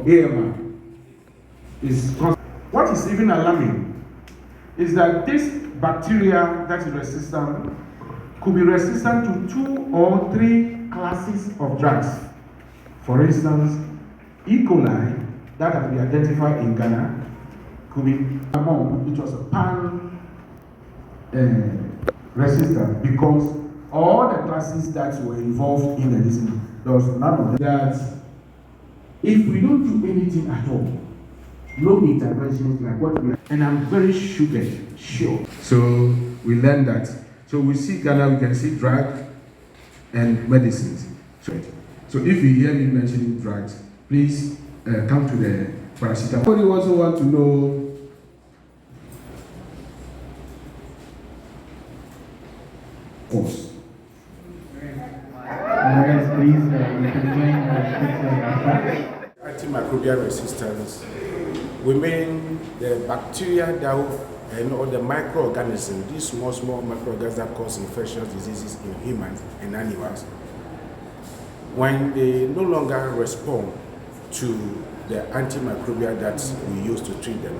AMR is. What is even alarming is that this bacteria that is resistant could be resistant to 2 or 3 classes of drugs. For instance, E. coli that has been identified in Ghana could be among, which was a pan resistant, because all the classes that were involved in the disease, there was none of them. That if we don't do anything at all, no interventions like what we are, and I'm very sure. So we learned that. So we see Ghana, we can see drug and medicines. So if you hear me mentioning drugs, please come to the paracetamol. Somebody also want to know course. Please, you can join Antimicrobial resistance remain the bacteria that or the microorganisms, these small microorganisms that cause infectious diseases in humans and animals. When they no longer respond to the antimicrobial that we use to treat them,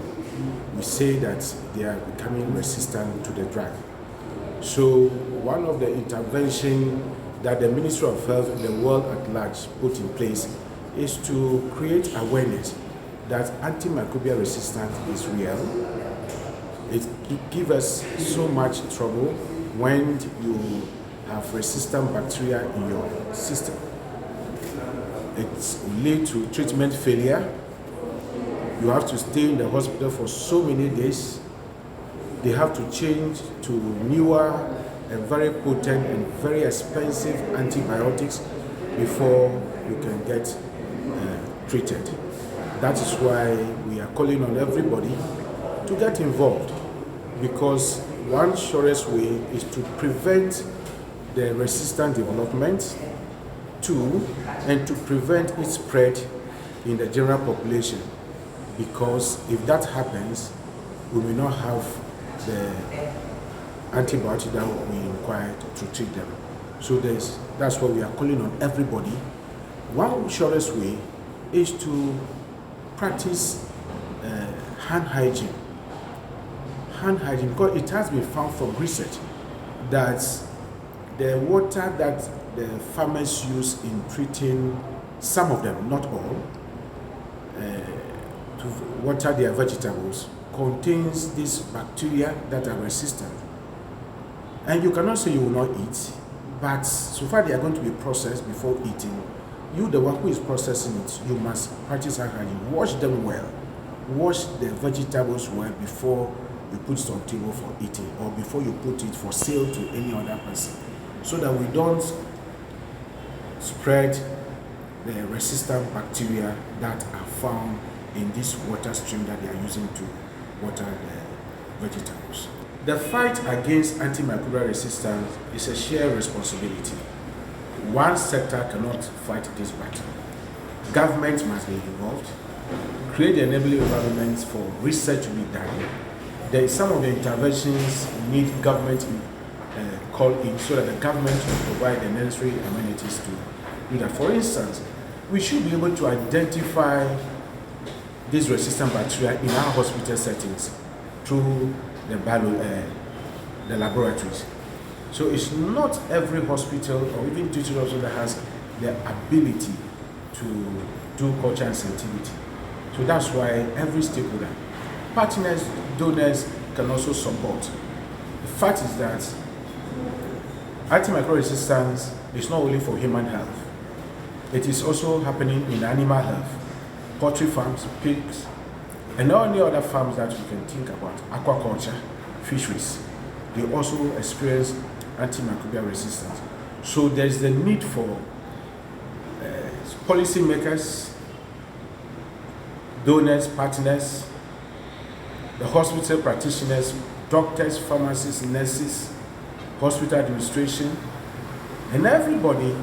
we say that they are becoming resistant to the drug. So one of the interventions that the Ministry of Health and the world at large put in place is to create awareness that antimicrobial resistance is real. It gives us so much trouble when you have resistant bacteria in your system. It leads to treatment failure. You have to stay in the hospital for so many days. They have to change to newer and very potent and very expensive antibiotics before you can get treated. That is why we are calling on everybody to get involved, because one surest way is to prevent the resistant development, 2, and to prevent its spread in the general population, because if that happens, we will not have the antibiotic that we require to treat them. So that's why we are calling on everybody. One surest way is to practice hand hygiene. Hand hygiene, because it has been found from research that the water that the farmers use in treating some of them, not all, to water their vegetables contains these bacteria that are resistant. And you cannot say you will not eat, but so far they are going to be processed before eating. You, the one who is processing it, you must practice hand hygiene. Wash them well. Wash the vegetables well before you put it on table for eating, or before you put it for sale to any other person, so that we don't spread the resistant bacteria that are found in this water stream that they are using to water the vegetables. The fight against antimicrobial resistance is a shared responsibility. One sector cannot fight this battle. Government must be involved, create the enabling environment for research to be done. Some of the interventions need government call in, so that the government will provide the necessary amenities to do that. For instance, we should be able to identify these resistant bacteria in our hospital settings through the laboratories. So it's not every hospital or even teaching hospital that has the ability to do culture and sensitivity. So that's why every stakeholder, partners, donors can also support. The fact is that antimicrobial resistance is not only for human health, it is also happening in animal health, poultry farms, pigs, and all the other farms that we can think about, aquaculture, fisheries. They also experience antimicrobial resistance. So there's the need for policymakers, donors, partners, the hospital practitioners, doctors, pharmacists, nurses, hospital administration, and everybody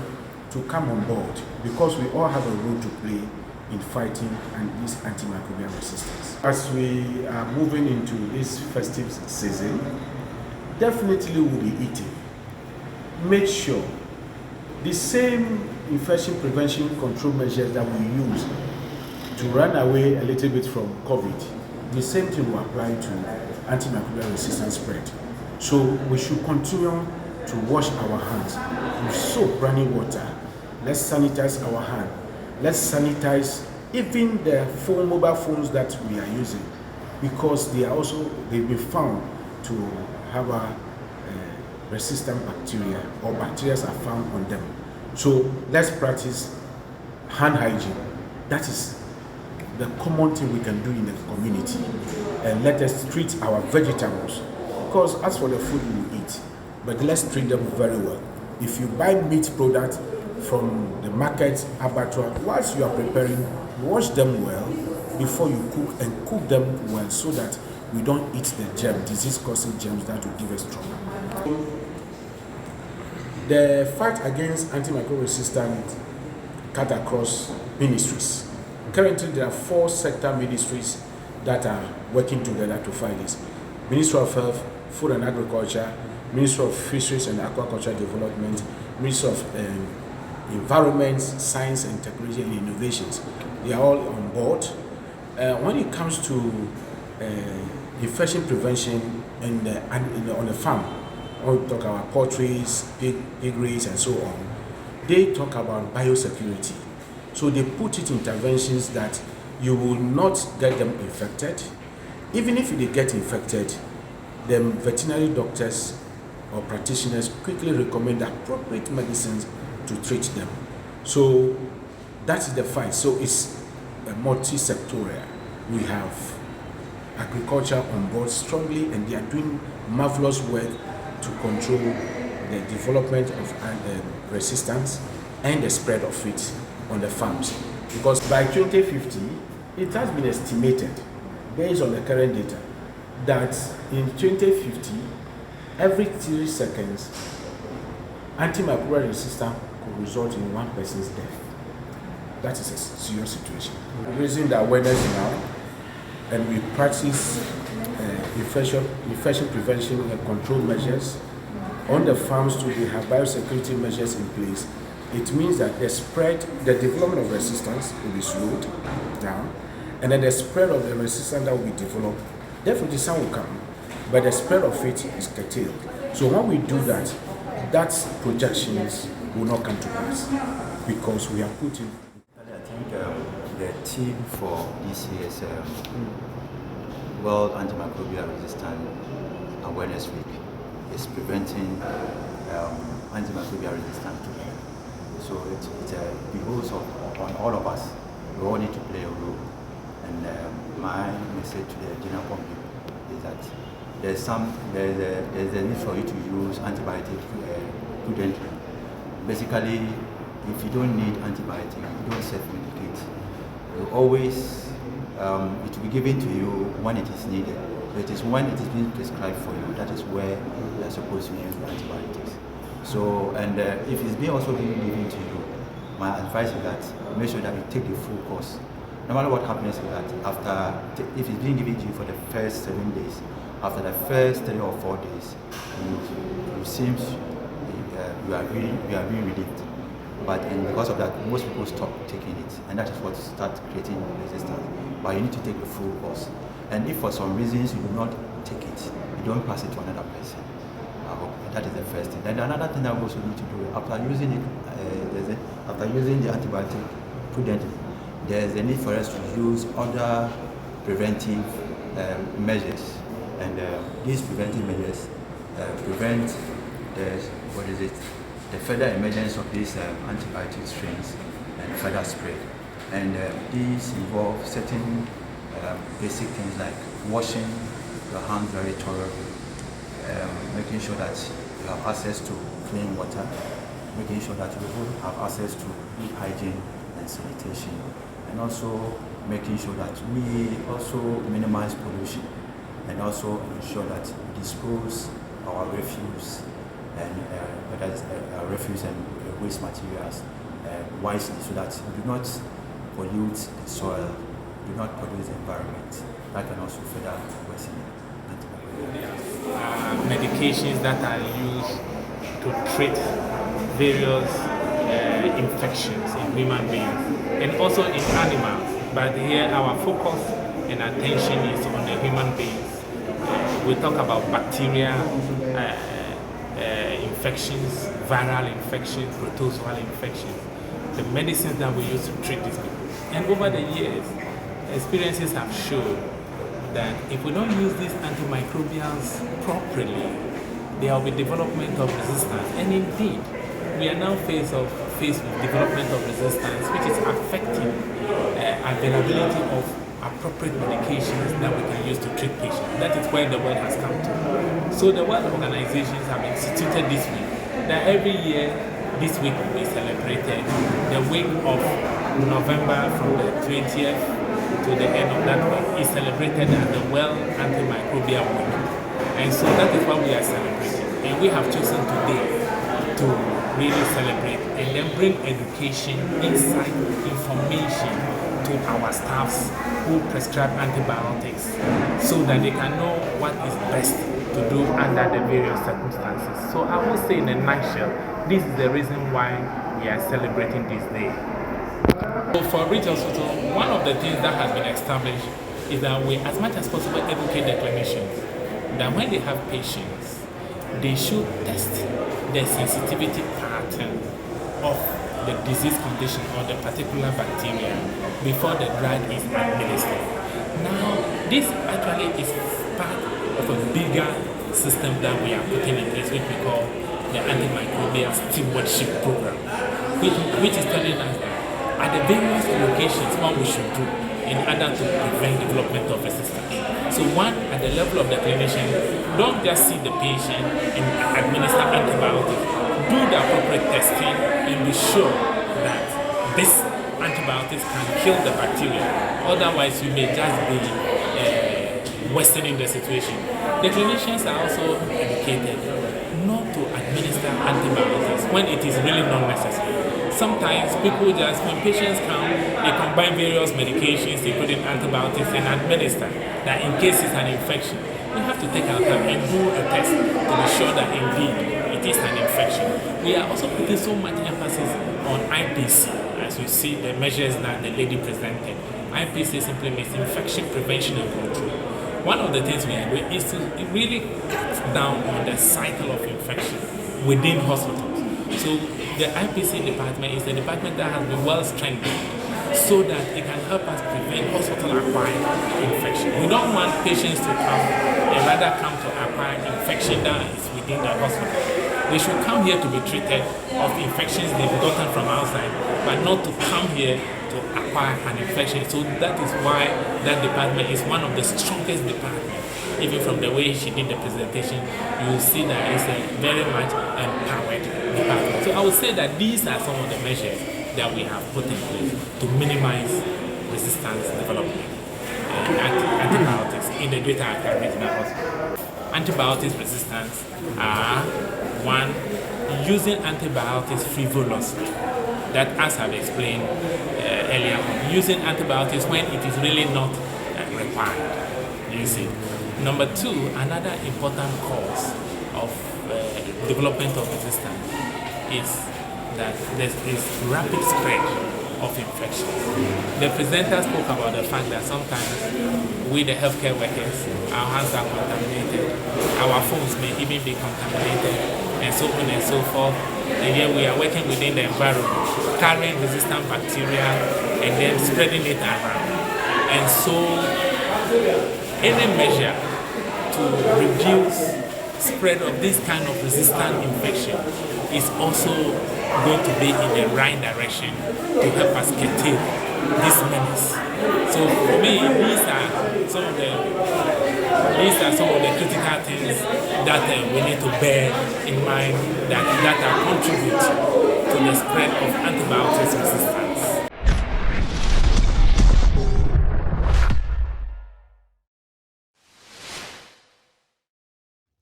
to come on board, because we all have a role to play in fighting this antimicrobial resistance. As we are moving into this festive season, definitely we'll be eating. Make sure the same infection prevention control measures that we use to run away a little bit from COVID, the same thing will apply to antimicrobial resistance spread. So we should continue to wash our hands with soap, running water. Let's sanitize our hand. Let's sanitize even the mobile phones that we are using, because they've been found to have a resistant bacteria, or bacteria are found on them. So let's practice hand hygiene. That is the common thing we can do in the community. And let us treat our vegetables, because as for the food we eat, but let's treat them very well. If you buy meat products from the market, abattoir, whilst you are preparing, wash them well before you cook, and cook them well so that we don't eat the disease-causing germs that will give us trouble. The fight against antimicrobial resistance cut across ministries. Currently, there are 4 sector ministries that are working together to fight this. Ministry of Health, Food and Agriculture, Ministry of Fisheries and Aquaculture Development, Ministry of Environment, Science and Technology and Innovations. They are all on board. When it comes to infection prevention on the farm, when we talk about poultries, piggeries and so on, they talk about biosecurity. So they put it interventions that you will not get them infected. Even if they get infected, the veterinary doctors or practitioners quickly recommend appropriate medicines to treat them. So that's the fight. So it's a multi-sectorial. We have agriculture on board strongly, and they are doing marvelous work to control the development of resistance and the spread of it on the farms. Because by 2050, it has been estimated, based on the current data, that in 2050, every 3 seconds, antimicrobial resistance could result in 1 person's death. That is a serious situation. We're raising the awareness now, and we practice infection prevention and control measures on the farms too. We have biosecurity measures in place. It means that the development of resistance will be slowed down, and then the spread of the resistance that will be developed, definitely some will come, but the spread of it is curtailed. So when we do that, that projections will not come to pass, because we are putting. I think the theme for this year's World Antimicrobial Resistance Awareness Week is preventing antimicrobial resistance to health. So it behoves on all of us. We all need to play a role. And my message to the general public is that there's a need for you to use antibiotics prudently. Basically, if you don't need antibiotics, you don't self-medicate. You always, it will be given to you when it is needed. So it is when it is being prescribed for you, that is where you are supposed to use antibiotics. So, and if it's being also being given to you, my advice is that make sure that you take the full course. No matter what happens is that if it's being given to you for the first 7 days, after the first 3 or 4 days, it seems you are being relieved. But because of that, most people stop taking it, and that is what starts creating resistance. But you need to take the full course. And if for some reasons you do not take it, you don't pass it to another person. That is the first thing. Then another thing that we also need to do after using the antibiotic prudently, there is a need for us to use other preventive measures, and these preventive measures prevent the further emergence of these antibiotic strains and further spread. And these involve certain basic things like washing your hands very thoroughly, making sure that you have access to clean water, making sure that you have access to good hygiene and sanitation, and also making sure that we also minimize pollution, and also ensure that we dispose our refuse and whether it's refuse and waste materials wisely, so that we do not pollute the soil, do not pollute the environment. That can also further worsen medications that are used to treat various infections in human beings and also in animals. But here our focus and attention is on the human beings. We talk about bacteria, infections, viral infections, protozoal infections, the medicines that we use to treat these people. And over the years, experiences have shown that if we don't use these antimicrobials properly, there will be development of resistance. And indeed, we are now faced with development of resistance, which is affecting availability of appropriate medications that we can use to treat patients. That is where the world has come to. So the World Organizations have instituted this week, that every year this week will be celebrated. The week of November from the 20th to the end of that week is celebrated as the World Antimicrobial Week. And so that is what we are celebrating. And we have chosen today to really celebrate and then bring education, insight, information to our staffs who prescribe antibiotics so that they can know what is best to do under the various circumstances. So I will say in a nutshell, this is the reason why we are celebrating this day. So for Reach Hospital, one of the things that has been established is that we, as much as possible, educate the clinicians that when they have patients, they should test the sensitivity pattern of the disease condition or the particular bacteria before the drug is administered. Now, this actually is part of a bigger system that we are putting in place, which we call the Antimicrobial Stewardship Program, which is telling us that at the various locations what we should do in order to prevent development of resistance. So one, at the level of the clinician, don't just see the patient and administer antibiotics. Do the appropriate testing and be sure that this antibiotics can kill the bacteria. Otherwise, you may just be worsening the situation. The clinicians are also educated not to administer antibiotics when it is really not necessary. Sometimes people just, when patients come, they combine various medications, including antibiotics, and administer that in case it's an infection. You have to take our time and do a test to be sure that indeed it is an infection. We are also putting so much emphasis on IPC, as you see the measures that the lady presented. IPC simply means infection prevention and control. One of the things we are doing is to really cut down on the cycle of infection within hospitals. So the IPC department is the department that has been well strengthened so that it can help us prevent hospital-acquired infection. We don't want patients to come, they rather come to acquire infection that is within the hospital. They should come here to be treated of infections they've gotten from outside, but not to come here to acquire an infection. So that is why that department is one of the strongest departments. Even from the way she did the presentation, you will see that it's a very much empowered department. So I would say that these are some of the measures that we have put in place to minimize resistance development antibiotics in the Greater Accra Regional Hospital. Antibiotics resistance are one, using antibiotics frivolously. That, as I've explained earlier on, using antibiotics when it is really not required. You see. Number two, another important cause of development of resistance is that there is rapid spread of infection. The presenter spoke about the fact that sometimes we, the healthcare workers, our hands are contaminated, our phones may even be contaminated, and so on and so forth. And yet we are working within the environment, carrying resistant bacteria and then spreading it around. And so any measure to reduce spread of this kind of resistant infection is also going to be in the right direction to help us curtail this menace. So for me, these are some of the critical things that we need to bear in mind that contribute to the spread of antibiotics resistance.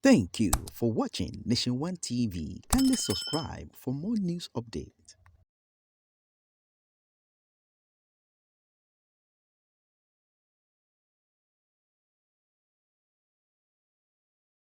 Thank you for watching Nation One TV. Kindly subscribe for more news updates.